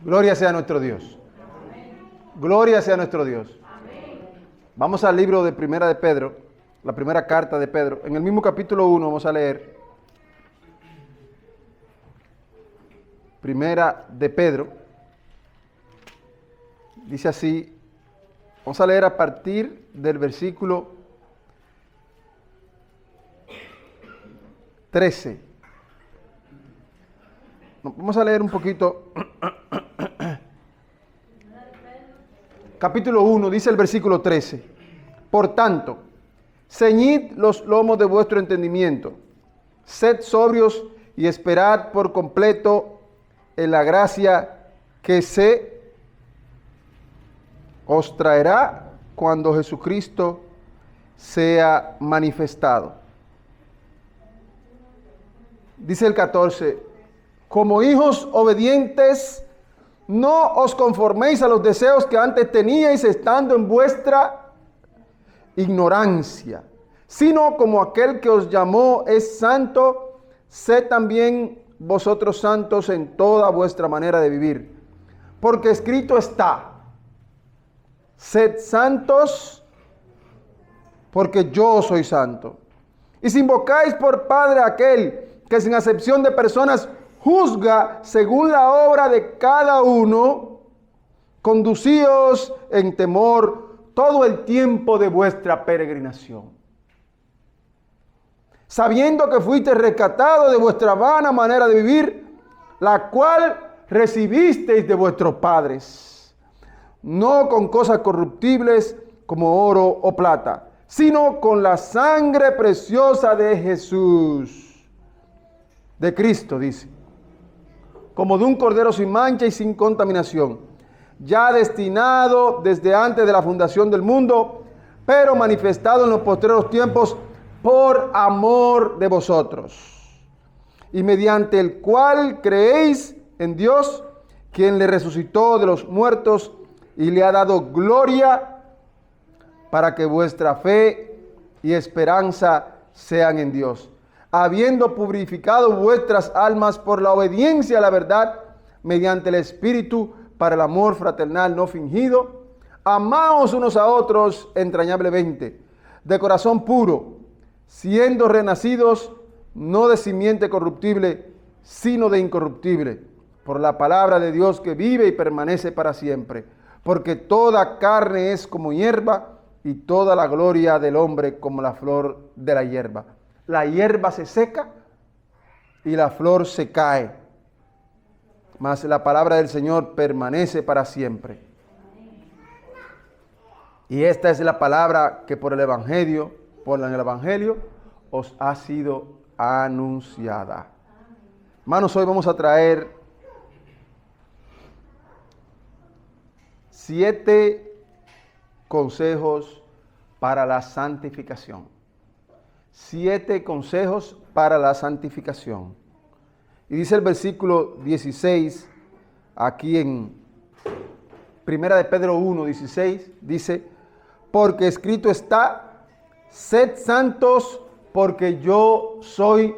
Gloria sea a nuestro Dios. Gloria sea a nuestro Dios. Vamos al libro de Primera de Pedro, la primera carta de Pedro. En el mismo capítulo 1 vamos a leer Primera de Pedro. Dice así, vamos a leer a partir del versículo 13. Vamos a leer un poquito. Capítulo 1, dice el versículo 13. Por tanto, ceñid los lomos de vuestro entendimiento, sed sobrios y esperad por completo en la gracia que se os traerá cuando Jesucristo sea manifestado. Dice el 14, como hijos obedientes, no os conforméis a los deseos que antes teníais estando en vuestra ignorancia, sino como aquel que os llamó es santo, sed también vosotros santos en toda vuestra manera de vivir. Porque escrito está, sed santos, porque yo soy santo. Y si invocáis por Padre a aquel que sin acepción de personas juzga según la obra de cada uno, conducíos en temor todo el tiempo de vuestra peregrinación, sabiendo que fuiste rescatado de vuestra vana manera de vivir, la cual recibisteis de vuestros padres, no con cosas corruptibles como oro o plata, sino con la sangre preciosa de Jesús, de Cristo, dice, como de un cordero sin mancha y sin contaminación, ya destinado desde antes de la fundación del mundo, pero manifestado en los postreros tiempos por amor de vosotros, y mediante el cual creéis en Dios, quien le resucitó de los muertos y le ha dado gloria, para que vuestra fe y esperanza sean en Dios, habiendo purificado vuestras almas por la obediencia a la verdad, mediante el Espíritu, para el amor fraternal no fingido. Amaos unos a otros entrañablemente, de corazón puro, siendo renacidos no de simiente corruptible, sino de incorruptible, por la palabra de Dios que vive y permanece para siempre. Porque toda carne es como hierba, y toda la gloria del hombre como la flor de la hierba. La hierba se seca y la flor se cae, mas la palabra del Señor permanece para siempre. Y esta es la palabra que por el Evangelio os ha sido anunciada. Hermanos, hoy vamos a traer 7 consejos para la santificación. 7 consejos para la santificación. Y dice el versículo 16, aquí en Primera de Pedro 1, 16, dice, porque escrito está, sed santos porque yo soy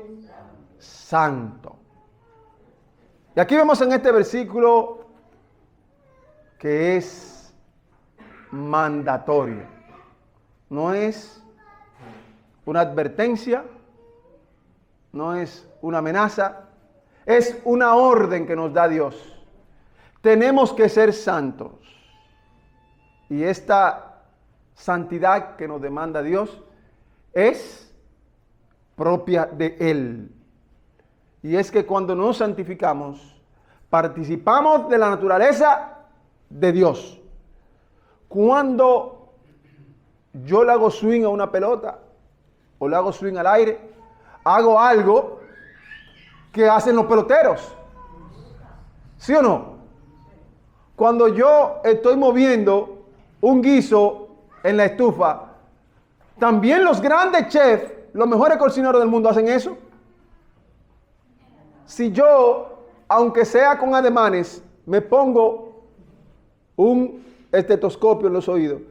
santo. Y aquí vemos en este versículo que es mandatorio. No es una advertencia, no es una amenaza, es una orden que nos da Dios. Tenemos que ser santos. Y esta santidad que nos demanda Dios es propia de Él. Y es que cuando nos santificamos, participamos de la naturaleza de Dios. Cuando yo le hago swing a una pelota o le hago swing al aire, hago algo que hacen los peloteros. ¿Sí o no? Cuando yo estoy moviendo un guiso en la estufa, también los grandes chefs, los mejores cocineros del mundo hacen eso. Si yo, aunque sea con ademanes, me pongo un estetoscopio en los oídos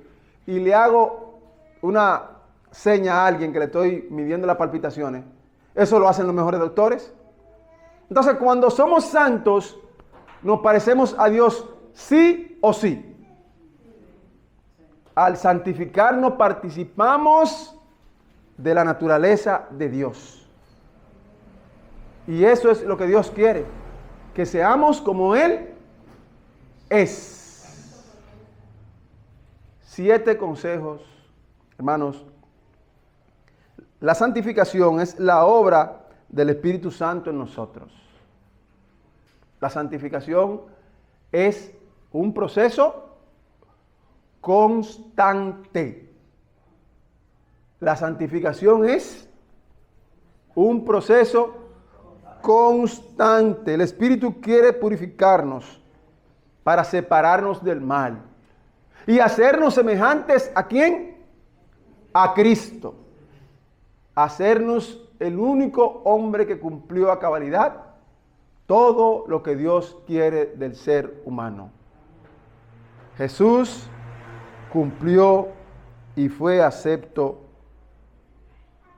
y le hago una seña a alguien que le estoy midiendo las palpitaciones, eso lo hacen los mejores doctores. Entonces, cuando somos santos, nos parecemos a Dios sí o sí. Al santificarnos participamos de la naturaleza de Dios. Y eso es lo que Dios quiere, que seamos como Él es. 7 consejos, hermanos. La santificación es la obra del Espíritu Santo en nosotros. La santificación es un proceso constante. La santificación es un proceso constante. El Espíritu quiere purificarnos para separarnos del mal y hacernos semejantes ¿a quién? A Cristo. Hacernos el único hombre que cumplió a cabalidad todo lo que Dios quiere del ser humano. Jesús cumplió y fue acepto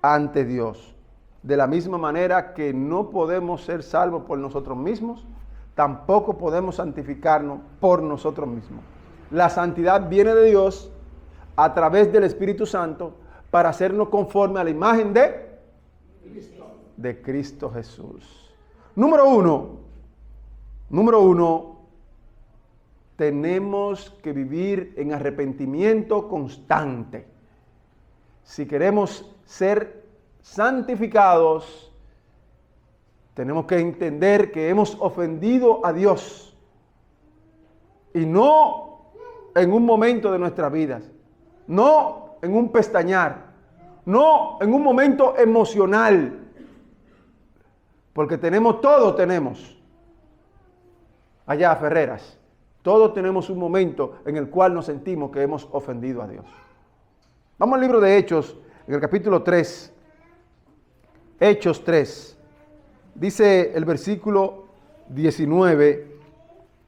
ante Dios. De la misma manera que no podemos ser salvos por nosotros mismos, tampoco podemos santificarnos por nosotros mismos. La santidad viene de Dios a través del Espíritu Santo para hacernos conforme a la imagen de Cristo Jesús. Número uno, tenemos que vivir en arrepentimiento constante. Si queremos ser santificados, tenemos que entender que hemos ofendido a Dios. Y no en un momento de nuestras vidas, no en un pestañear, no en un momento emocional, porque todos tenemos, allá Ferreras, todos tenemos un momento en el cual nos sentimos que hemos ofendido a Dios. Vamos al libro de Hechos, en el capítulo 3, Hechos 3, dice el versículo 19,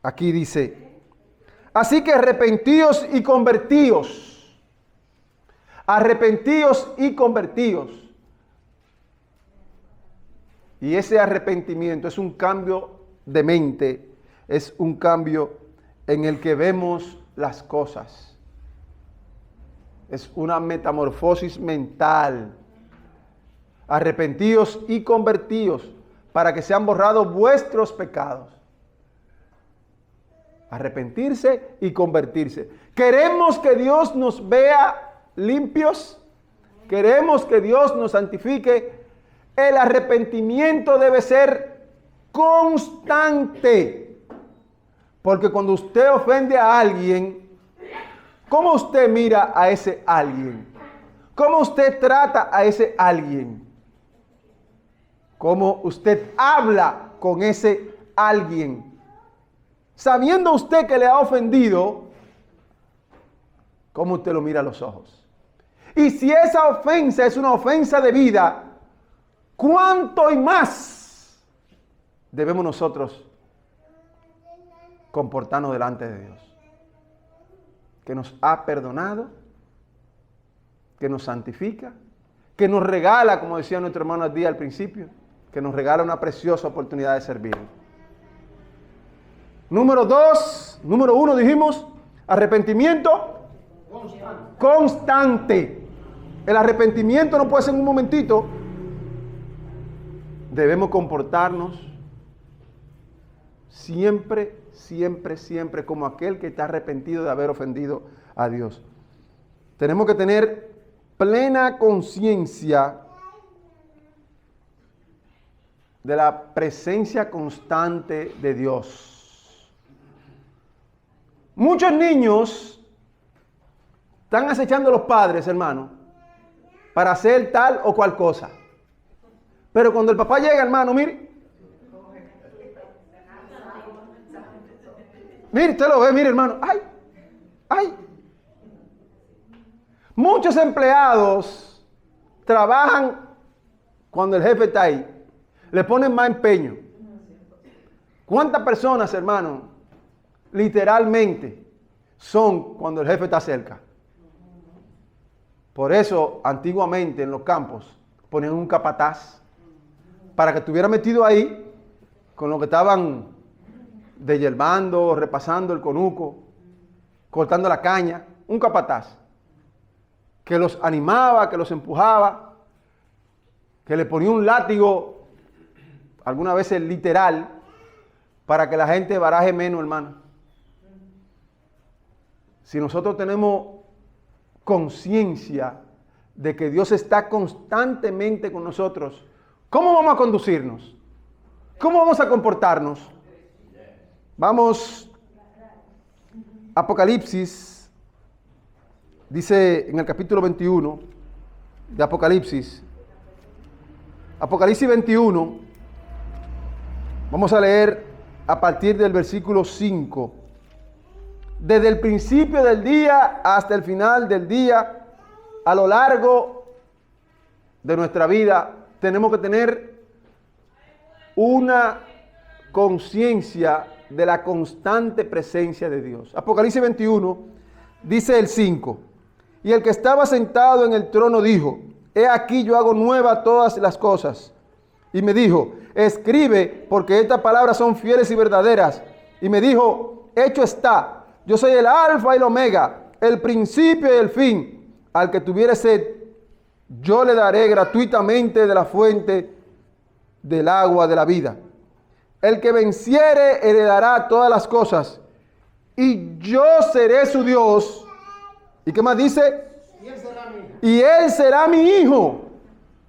aquí dice: así que arrepentíos y convertíos. Arrepentíos y convertíos. Y ese arrepentimiento es un cambio de mente, es un cambio en el que vemos las cosas. Es una metamorfosis mental. Arrepentíos y convertíos para que sean borrados vuestros pecados. Arrepentirse y convertirse. ¿Queremos que Dios nos vea limpios? ¿Queremos que Dios nos santifique? El arrepentimiento debe ser constante. Porque cuando usted ofende a alguien, ¿cómo usted mira a ese alguien? ¿Cómo usted trata a ese alguien? ¿Cómo usted habla con ese alguien? Sabiendo usted que le ha ofendido, ¿cómo usted lo mira a los ojos? Y si esa ofensa es una ofensa de vida, ¿cuánto y más debemos nosotros comportarnos delante de Dios? Que nos ha perdonado, que nos santifica, que nos regala, como decía nuestro hermano al día al principio, que nos regala una preciosa oportunidad de servir. Número 1 dijimos, arrepentimiento constante. El arrepentimiento no puede ser en un momentito. Debemos comportarnos siempre como aquel que está arrepentido de haber ofendido a Dios. Tenemos que tener plena conciencia de la presencia constante de Dios. Muchos niños están acechando a los padres, hermano, para hacer tal o cual cosa. Pero cuando el papá llega, hermano, mire, usted lo ve, mire, hermano, ay. Muchos empleados trabajan cuando el jefe está ahí. Le ponen más empeño. ¿Cuántas personas, hermano, literalmente son cuando el jefe está cerca? Por eso, antiguamente en los campos ponían un capataz para que estuviera metido ahí con los que estaban deshiervando, repasando el conuco, cortando la caña, un capataz que los animaba, que los empujaba, que le ponía un látigo, algunas veces literal, para que la gente baraje menos, hermano. Si nosotros tenemos conciencia de que Dios está constantemente con nosotros, ¿cómo vamos a conducirnos? ¿Cómo vamos a comportarnos? Vamos, Apocalipsis, dice en el capítulo 21 de Apocalipsis, Apocalipsis 21, vamos a leer a partir del versículo 5. Desde el principio del día hasta el final del día, a lo largo de nuestra vida, tenemos que tener una conciencia de la constante presencia de Dios. Apocalipsis 21, dice el 5. Y el que estaba sentado en el trono dijo: he aquí yo hago nuevas todas las cosas. Y me dijo: escribe, porque estas palabras son fieles y verdaderas. Y me dijo: hecho está, yo soy el alfa y el omega, el principio y el fin. Al que tuviere sed, yo le daré gratuitamente de la fuente del agua de la vida. El que venciere heredará todas las cosas, y yo seré su Dios. ¿Y qué más dice? Y él será mi hijo.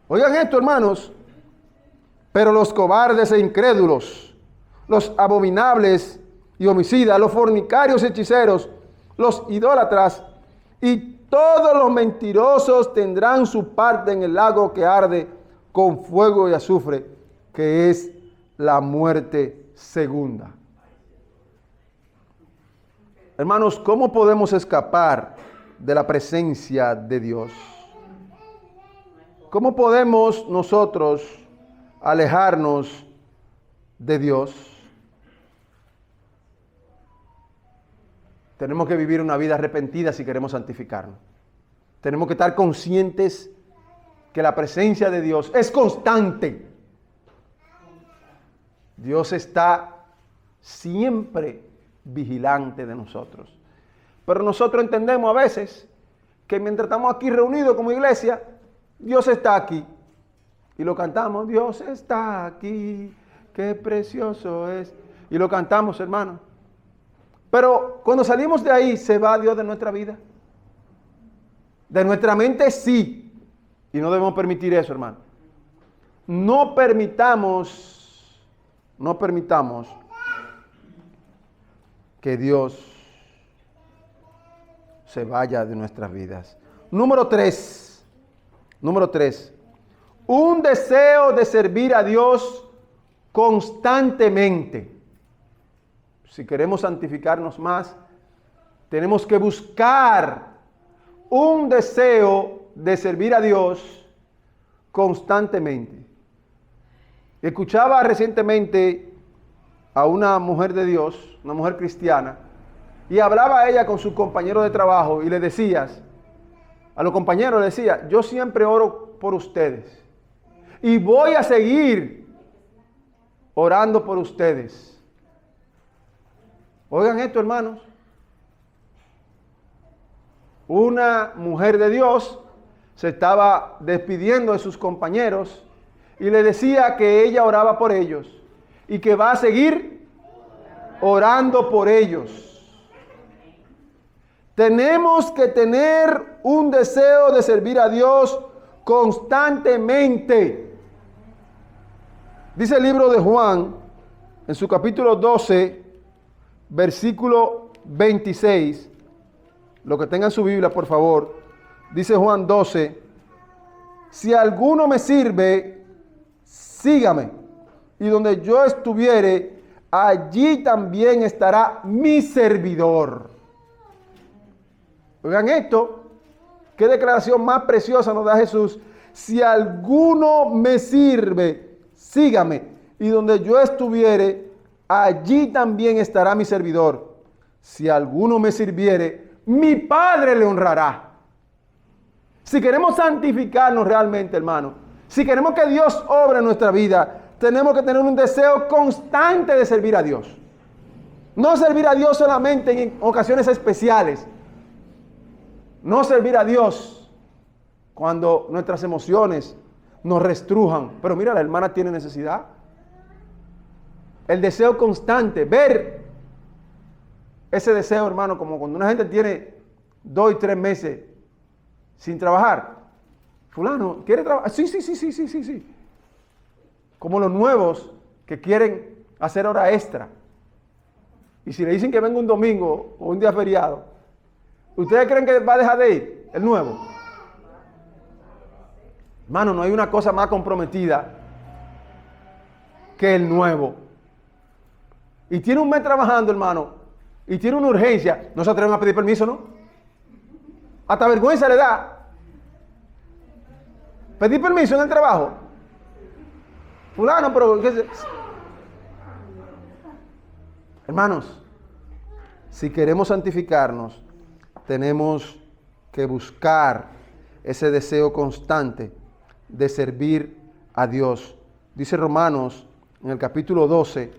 Oigan esto, hermanos. Pero los cobardes e incrédulos, los abominables y homicidas, los fornicarios y hechiceros, los idólatras y todos los mentirosos tendrán su parte en el lago que arde con fuego y azufre, que es la muerte segunda. Hermanos, ¿cómo podemos escapar de la presencia de Dios? ¿Cómo podemos nosotros alejarnos de Dios? Tenemos que vivir una vida arrepentida si queremos santificarnos. Tenemos que estar conscientes que la presencia de Dios es constante. Dios está siempre vigilante de nosotros. Pero nosotros entendemos a veces que mientras estamos aquí reunidos como iglesia, Dios está aquí. Y lo cantamos: Dios está aquí, qué precioso es. Y lo cantamos, hermano. Pero cuando salimos de ahí, ¿se va Dios de nuestra vida? De nuestra mente sí. Y no debemos permitir eso, hermano. No permitamos que Dios se vaya de nuestras vidas. Número 3. Un deseo de servir a Dios constantemente. Si queremos santificarnos más, tenemos que buscar un deseo de servir a Dios constantemente. Escuchaba recientemente a una mujer de Dios, una mujer cristiana, y hablaba ella con sus compañeros de trabajo y le decías, a los compañeros le decía: yo siempre oro por ustedes y voy a seguir orando por ustedes. Oigan esto, hermanos. Una mujer de Dios se estaba despidiendo de sus compañeros y le decía que ella oraba por ellos y que va a seguir orando por ellos. Tenemos que tener un deseo de servir a Dios constantemente. Dice el libro de Juan, en su capítulo 12, versículo 26, lo que tengan su Biblia, por favor. Dice Juan 12: si alguno me sirve, sígame, y donde yo estuviere, allí también estará mi servidor. Oigan esto, qué declaración más preciosa nos da Jesús. Si alguno me sirve, sígame, y donde yo estuviere, allí también estará mi servidor. Si alguno me sirviere, mi Padre le honrará. Si queremos santificarnos realmente, hermano, si queremos que Dios obre en nuestra vida, tenemos que tener un deseo constante de servir a Dios. No servir a Dios solamente en ocasiones especiales. No servir a Dios cuando nuestras emociones nos restrujan. Pero mira, la hermana tiene necesidad. El deseo constante, ver ese deseo, hermano, como cuando una gente tiene 2 y 3 meses sin trabajar. Fulano, ¿quiere trabajar? Sí. Como los nuevos que quieren hacer hora extra. Y si le dicen que venga un domingo o un día feriado, ¿ustedes creen que va a dejar de ir el nuevo? Hermano, no hay una cosa más comprometida que el nuevo. Y tiene un mes trabajando, hermano, y tiene una urgencia, no se atreven a pedir permiso, ¿no? Hasta vergüenza le da. Pedir permiso en el trabajo. Fulano, pero... Hermanos, si queremos santificarnos, tenemos que buscar ese deseo constante de servir a Dios. Dice Romanos en el capítulo 12,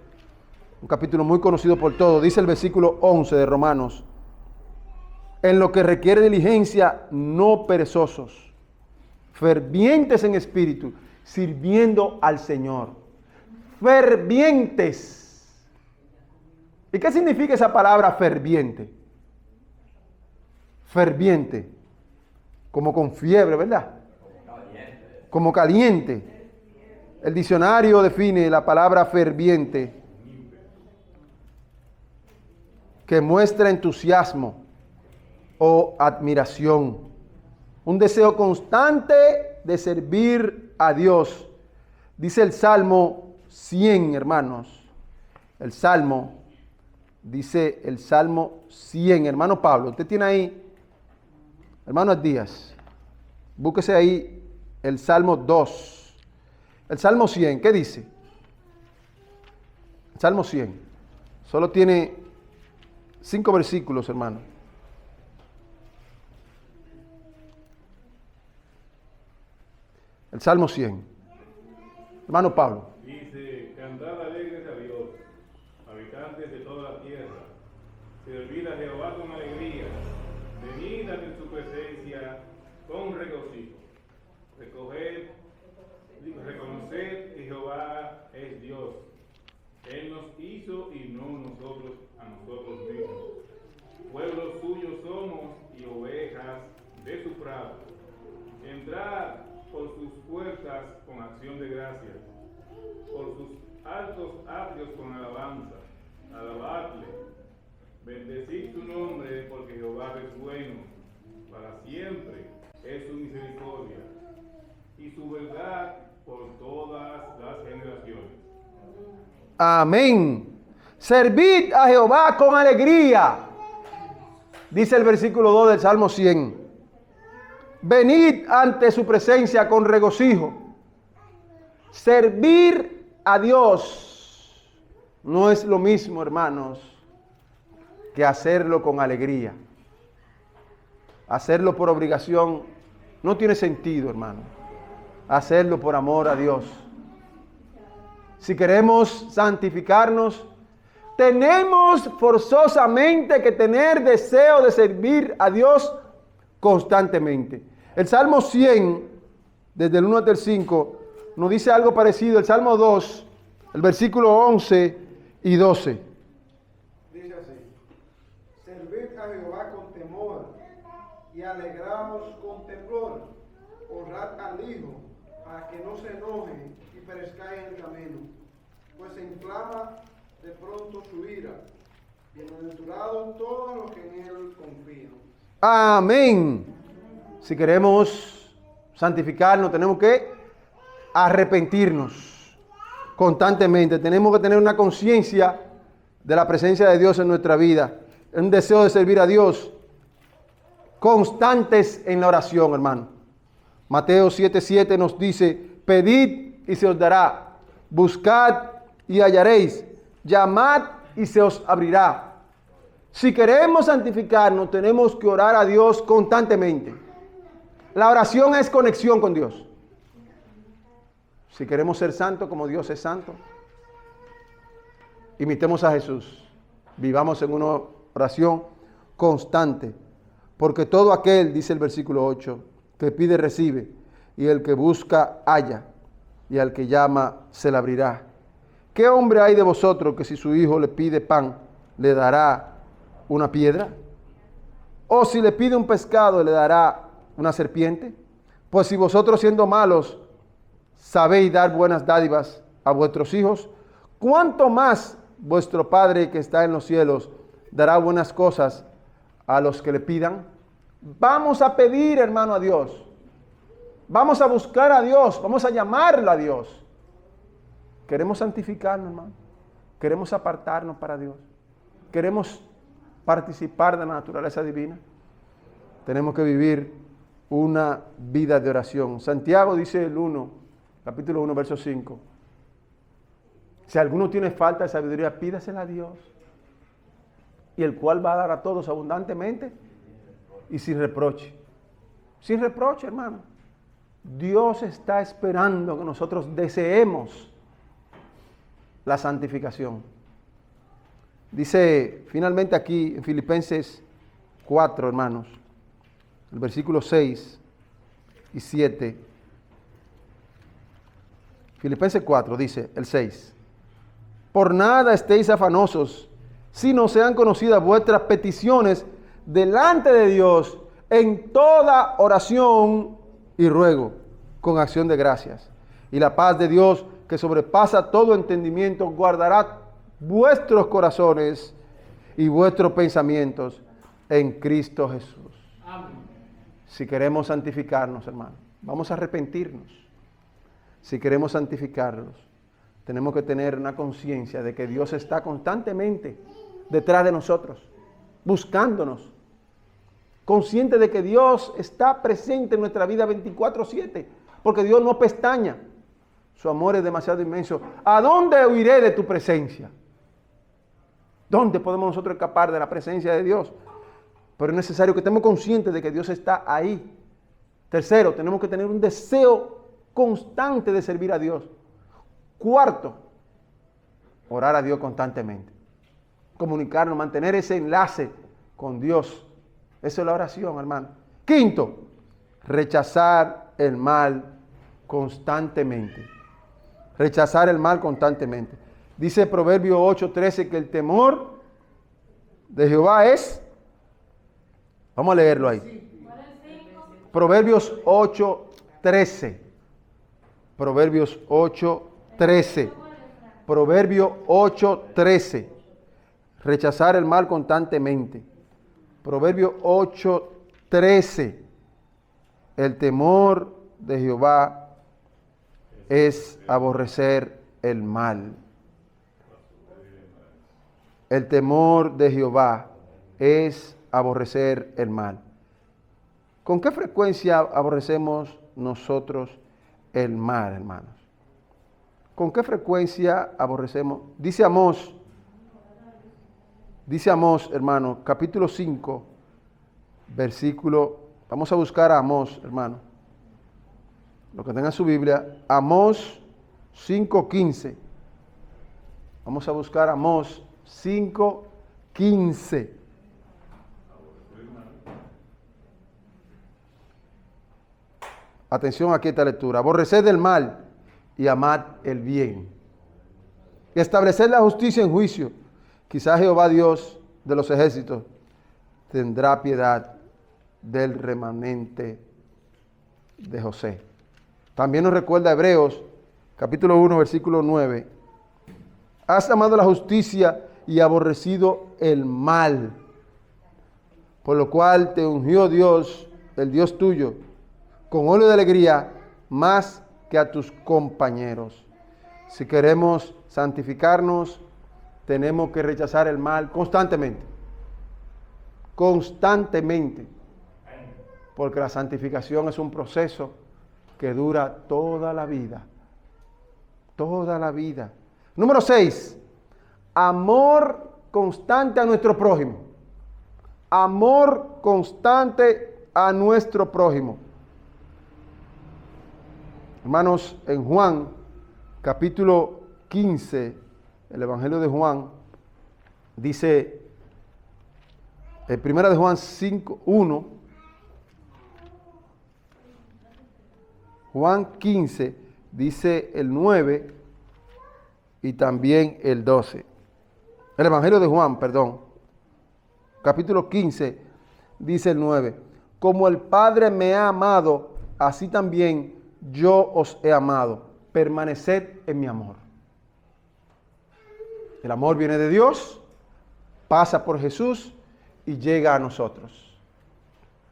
un capítulo muy conocido por todos, dice el versículo 11 de Romanos: en lo que requiere diligencia, no perezosos, fervientes en espíritu, sirviendo al Señor. Fervientes. ¿Y qué significa esa palabra ferviente? Ferviente. Como con fiebre, ¿verdad? Como caliente. El diccionario define la palabra ferviente que muestra entusiasmo o admiración. Un deseo constante de servir a Dios. Dice el Salmo 100, hermanos. Dice el Salmo 100, hermano Pablo. Usted tiene ahí, hermano Díaz, búsquese ahí el Salmo 2. El Salmo 100, ¿qué dice? El Salmo 100. Solo tiene 5 versículos, hermano. El Salmo 100. Hermano Pablo. Dice: cantad alegres a Dios, habitantes de toda la tierra. Servid a Jehová con alegría. Venid ante su presencia con regocijo. Reconoced que Jehová es Dios. Él nos hizo y no nosotros a nosotros mismos. Pueblo suyo somos y ovejas de su prado. Entrad por sus puertas con acción de gracias, por sus altos atrios con alabanza. Alabadle, bendecid su nombre, porque Jehová es bueno, para siempre es su misericordia, y su verdad por todas las generaciones. Amén. Servid a Jehová con alegría. Dice el versículo 2 del Salmo 100. Venid ante su presencia con regocijo. Servir a Dios no es lo mismo, hermanos, que hacerlo con alegría. Hacerlo por obligación no tiene sentido, hermano. Hacerlo por amor a Dios. Si queremos santificarnos, tenemos forzosamente que tener deseo de servir a Dios constantemente. El Salmo 100, desde el 1 hasta el 5, nos dice algo parecido. El Salmo 2, el versículo 11 y 12. Dice así: servid a Jehová con temor y alegraos con temblor. Honrad al Hijo, para que no se enoje y perezcáis en el camino, pues se inflama de pronto su ira. Bienaventurados todos los que en él confían. Amén. Si queremos santificarnos, tenemos que arrepentirnos constantemente. Tenemos que tener una conciencia de la presencia de Dios en nuestra vida, un deseo de servir a Dios, constantes en la oración, hermano. Mateo 7:7 nos dice: pedid y se os dará, buscad y hallaréis, llamad y se os abrirá. Si queremos santificarnos, tenemos que orar a Dios constantemente. La oración es conexión con Dios. Si queremos ser santos como Dios es santo, imitemos a Jesús. Vivamos en una oración constante, porque todo aquel, dice el versículo 8, que pide recibe, y el que busca halla, y al que llama se le abrirá. ¿Qué hombre hay de vosotros que si su hijo le pide pan, le dará una piedra? ¿O si le pide un pescado, le dará una serpiente? Pues si vosotros siendo malos sabéis dar buenas dádivas a vuestros hijos, ¿cuánto más vuestro Padre que está en los cielos dará buenas cosas a los que le pidan? Vamos a pedir, hermano, a Dios. Vamos a buscar a Dios. Vamos a llamarlo a Dios. Queremos santificarnos, hermano. Queremos apartarnos para Dios. Queremos participar de la naturaleza divina. Tenemos que vivir una vida de oración. Santiago dice capítulo 1, verso 5. Si alguno tiene falta de sabiduría, pídasela a Dios, y el cual va a dar a todos abundantemente y sin reproche. Sin reproche, hermano. Dios está esperando que nosotros deseemos la santificación. Dice finalmente aquí en Filipenses 4, hermanos, el versículo 6 y 7. Filipenses 4 dice el 6. Por nada estéis afanosos, sino sean conocidas vuestras peticiones delante de Dios en toda oración y ruego, con acción de gracias. Y la paz de Dios, que sobrepasa todo entendimiento, guardará vuestros corazones y vuestros pensamientos en Cristo Jesús. Amén. Si queremos santificarnos, hermano, vamos a arrepentirnos. Si queremos santificarnos, tenemos que tener una conciencia de que Dios está constantemente detrás de nosotros, buscándonos, consciente de que Dios está presente en nuestra vida 24/7, porque Dios no pestaña. Su amor es demasiado inmenso. ¿A dónde huiré de tu presencia? ¿Dónde podemos nosotros escapar de la presencia de Dios? Pero es necesario que estemos conscientes de que Dios está ahí. Tercero, tenemos que tener un deseo constante de servir a Dios. Cuarto, orar a Dios constantemente. Comunicarnos, mantener ese enlace con Dios. Eso es la oración, hermano. Quinto, rechazar el mal constantemente. Rechazar el mal constantemente. Dice Proverbio 8:13 que el temor de Jehová es... Vamos a leerlo ahí. Proverbios 8:13. Proverbios 8:13. Proverbio 8:13. Rechazar el mal constantemente. Proverbio 8:13. El temor de Jehová es aborrecer el mal. El temor de Jehová es aborrecer el mal. ¿Con qué frecuencia aborrecemos nosotros el mal, hermanos? ¿Con qué frecuencia aborrecemos? Dice Amós, hermano, capítulo 5, versículo, vamos a buscar a Amós, hermano. Lo que tenga su Biblia, Amós 5:15. Vamos a buscar Amós 5:15. Atención aquí a esta lectura. Aborreced el mal y amad el bien. Y estableced la justicia en juicio. Quizás Jehová Dios de los ejércitos tendrá piedad del remanente de José. También nos recuerda Hebreos, capítulo 1, versículo 9. Has amado la justicia y aborrecido el mal, por lo cual te ungió Dios, el Dios tuyo, con óleo de alegría, más que a tus compañeros. Si queremos santificarnos, tenemos que rechazar el mal constantemente. Constantemente. Porque la santificación es un proceso que dura toda la vida. Toda la vida. Número 6. Amor constante a nuestro prójimo. Amor constante a nuestro prójimo. Hermanos, en Juan, capítulo 15, el Evangelio de Juan, Dice, en 1 de Juan 5, 1, Juan 15, dice el 9 y también el 12. El Evangelio de Juan, perdón, capítulo 15, dice el 9. Como el Padre me ha amado, así también yo os he amado. Permaneced en mi amor. El amor viene de Dios, pasa por Jesús y llega a nosotros.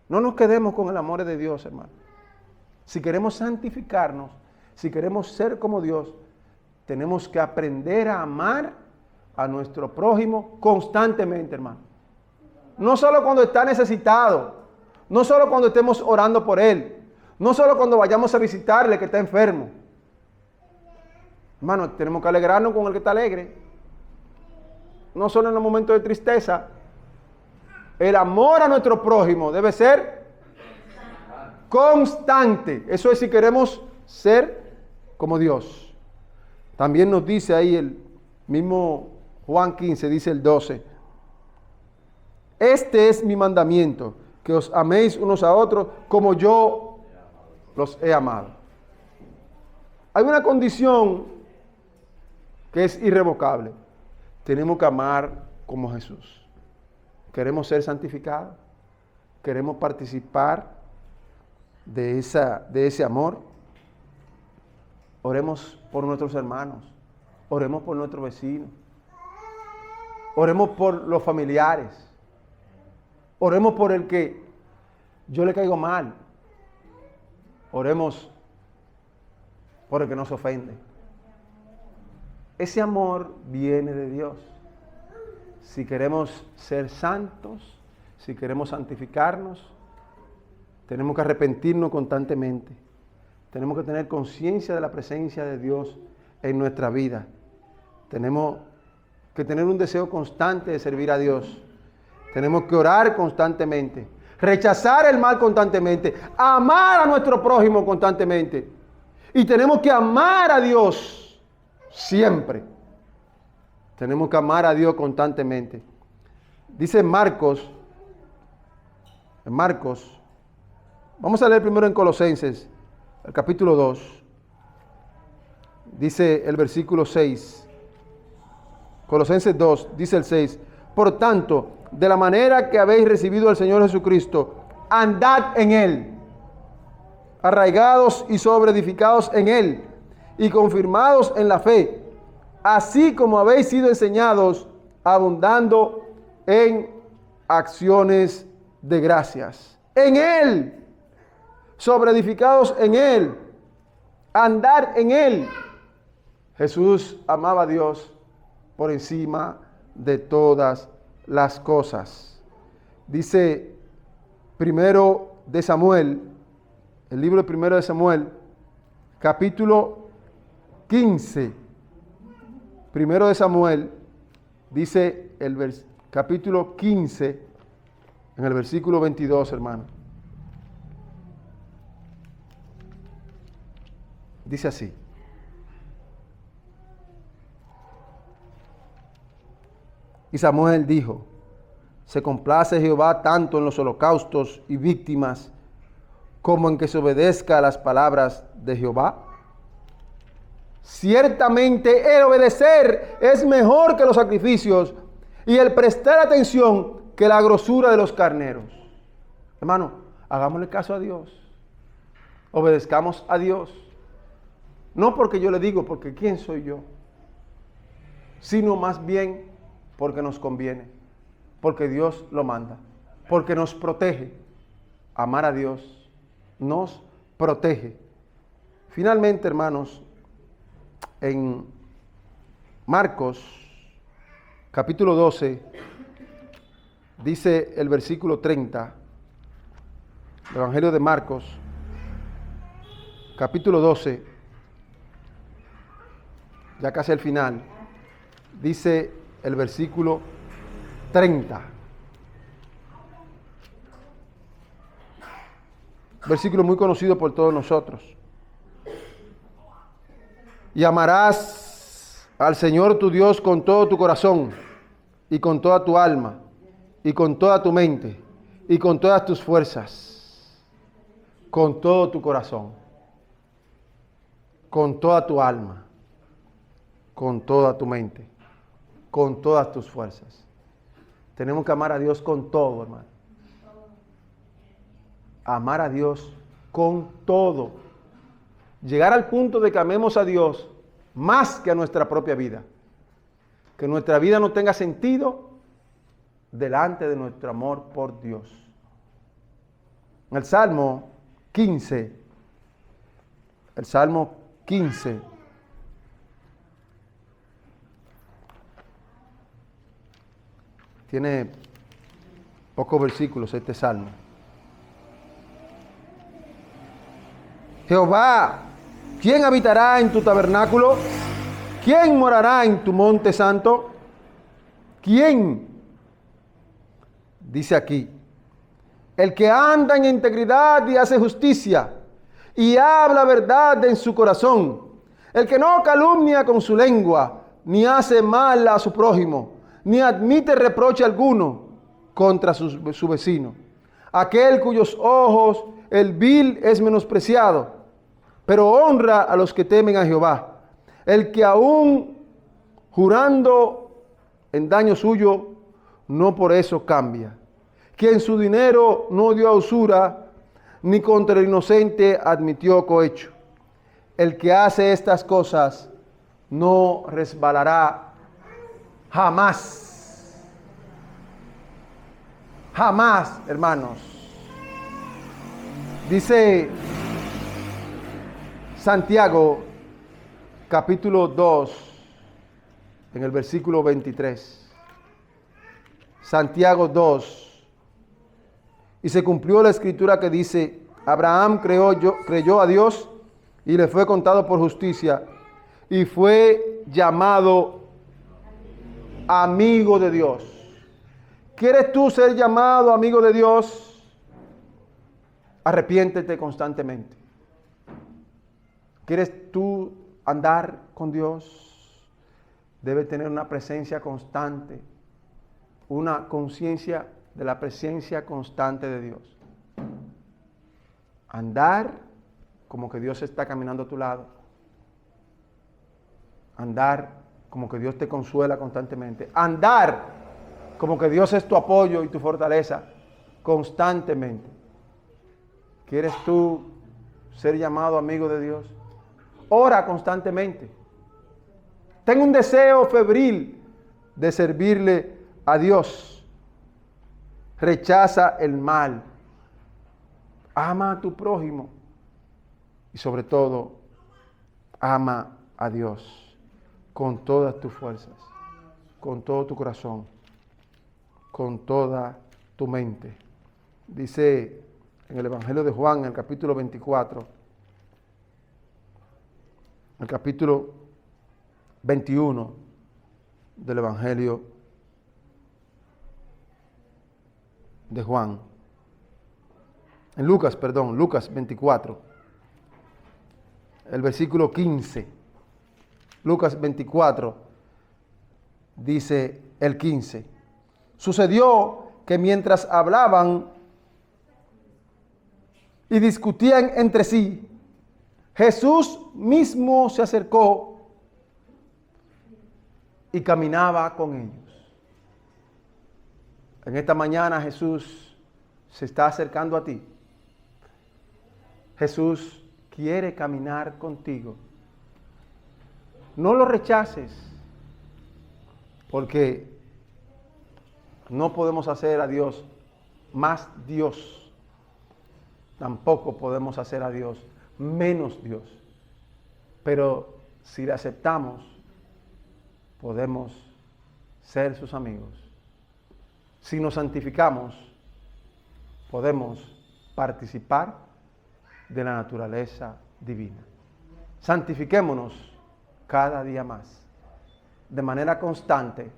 No nos quedemos con el amor de Dios, hermano. Si queremos santificarnos, si queremos ser como Dios, tenemos que aprender a amar a nuestro prójimo constantemente, hermano. No solo cuando está necesitado, no solo cuando estemos orando por él, no solo cuando vayamos a visitarle que está enfermo. Hermano, tenemos que alegrarnos con el que está alegre. No solo en los momentos de tristeza. El amor a nuestro prójimo debe ser constante. Eso es si queremos ser como Dios. También nos dice ahí el mismo Juan 15, dice el 12. Este es mi mandamiento, que os améis unos a otros como yo los he amado. Hay una condición que es irrevocable. Tenemos que amar como Jesús. Queremos ser santificados. Queremos participar de ese amor. Oremos por nuestros hermanos. Oremos por nuestros vecinos. Oremos por los familiares. Oremos por el que yo le caigo mal. Oremos por el que nos ofende. Ese amor viene de Dios. Si queremos ser santos, si queremos santificarnos, tenemos que arrepentirnos constantemente. Tenemos que tener conciencia de la presencia de Dios en nuestra vida. Tenemos que tener un deseo constante de servir a Dios. Tenemos que orar constantemente, rechazar el mal constantemente, amar a nuestro prójimo constantemente. Y tenemos que amar a Dios siempre. Tenemos que amar a Dios constantemente. Dice en Marcos, vamos a leer primero en Colosenses, el capítulo 2. Dice el versículo 6. Colosenses 2, dice el 6. Por tanto, de la manera que habéis recibido al Señor Jesucristo, andad en Él, arraigados y sobreedificados en Él, y confirmados en la fe, así como habéis sido enseñados, abundando en acciones de gracias. En Él, sobreedificados en Él, andar en Él. Jesús amaba a Dios por encima de todas las cosas. Dice primero de Samuel, el libro de primero de Samuel, capítulo 15. Primero de Samuel, dice el capítulo 15, en el versículo 22, hermano. Dice así. Y Samuel dijo: se complace Jehová tanto en los holocaustos y víctimas como en que se obedezca a las palabras de Jehová. Ciertamente el obedecer es mejor que los sacrificios y el prestar atención que la grosura de los carneros. Hermano, hagámosle caso a Dios. Obedezcamos a Dios. No porque yo le digo, porque ¿quién soy yo? Sino más bien porque nos conviene, porque Dios lo manda, porque nos protege. Amar a Dios nos protege. Finalmente, hermanos, en Marcos, capítulo 12, dice el versículo 30, el Evangelio de Marcos, capítulo 12, ya casi al final, dice el versículo 30. Versículo muy conocido por todos nosotros. Y amarás al Señor tu Dios con todo tu corazón, y con toda tu alma, y con toda tu mente, y con todas tus fuerzas, con todo tu corazón, con toda tu alma, con toda tu mente, con todas tus fuerzas. Tenemos que amar a Dios con todo, hermano. Amar a Dios con todo. Llegar al punto de que amemos a Dios más que a nuestra propia vida. Que nuestra vida no tenga sentido delante de nuestro amor por Dios. En el Salmo 15, tiene pocos versículos este Salmo. Jehová, ¿quién habitará en tu tabernáculo? ¿Quién morará en tu monte santo? ¿Quién? Dice aquí, el que anda en integridad y hace justicia y habla verdad en su corazón, el que no calumnia con su lengua, ni hace mal a su prójimo, ni admite reproche alguno contra su vecino. Aquel cuyos ojos el vil es menospreciado, pero honra a los que temen a Jehová. El que aún jurando en daño suyo, no por eso cambia. Quien su dinero no dio a usura, ni contra el inocente admitió cohecho. El que hace estas cosas no resbalará jamás. Jamás, hermanos. Dice Santiago, capítulo 2, en el versículo 23. Santiago 2. Y se cumplió la escritura que dice, Abraham creyó a Dios y le fue contado por justicia y fue llamado amigo de Dios. ¿Quieres tú ser llamado amigo de Dios? Arrepiéntete constantemente. ¿Quieres tú andar con Dios? Debe tener una presencia constante, una conciencia de la presencia constante de Dios. Andar como que Dios está caminando a tu lado. Andar como que Dios te consuela constantemente. Andar como que Dios es tu apoyo y tu fortaleza constantemente. ¿Quieres tú ser llamado amigo de Dios? Ora constantemente. Ten un deseo febril de servirle a Dios. Rechaza el mal. Ama a tu prójimo. Y sobre todo, ama a Dios con todas tus fuerzas, con todo tu corazón, con toda tu mente. Dice en el Evangelio de Juan, en el capítulo 24, el capítulo 21 del Evangelio de Juan. En Lucas 24, el versículo 15. Lucas 24, dice el 15. Sucedió que mientras hablaban y discutían entre sí, Jesús mismo se acercó y caminaba con ellos. En esta mañana Jesús se está acercando a ti. Jesús quiere caminar contigo. No lo rechaces, porque no podemos hacer a Dios más Dios. Tampoco podemos hacer a Dios menos Dios. Pero si le aceptamos, podemos ser sus amigos. Si nos santificamos, podemos participar de la naturaleza divina. Santifiquémonos cada día más, de manera constante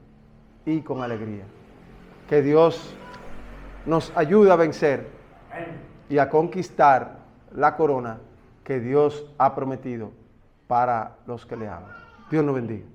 y con alegría. Que Dios nos ayude a vencer y a conquistar la corona que Dios ha prometido para los que le aman. Dios nos bendiga.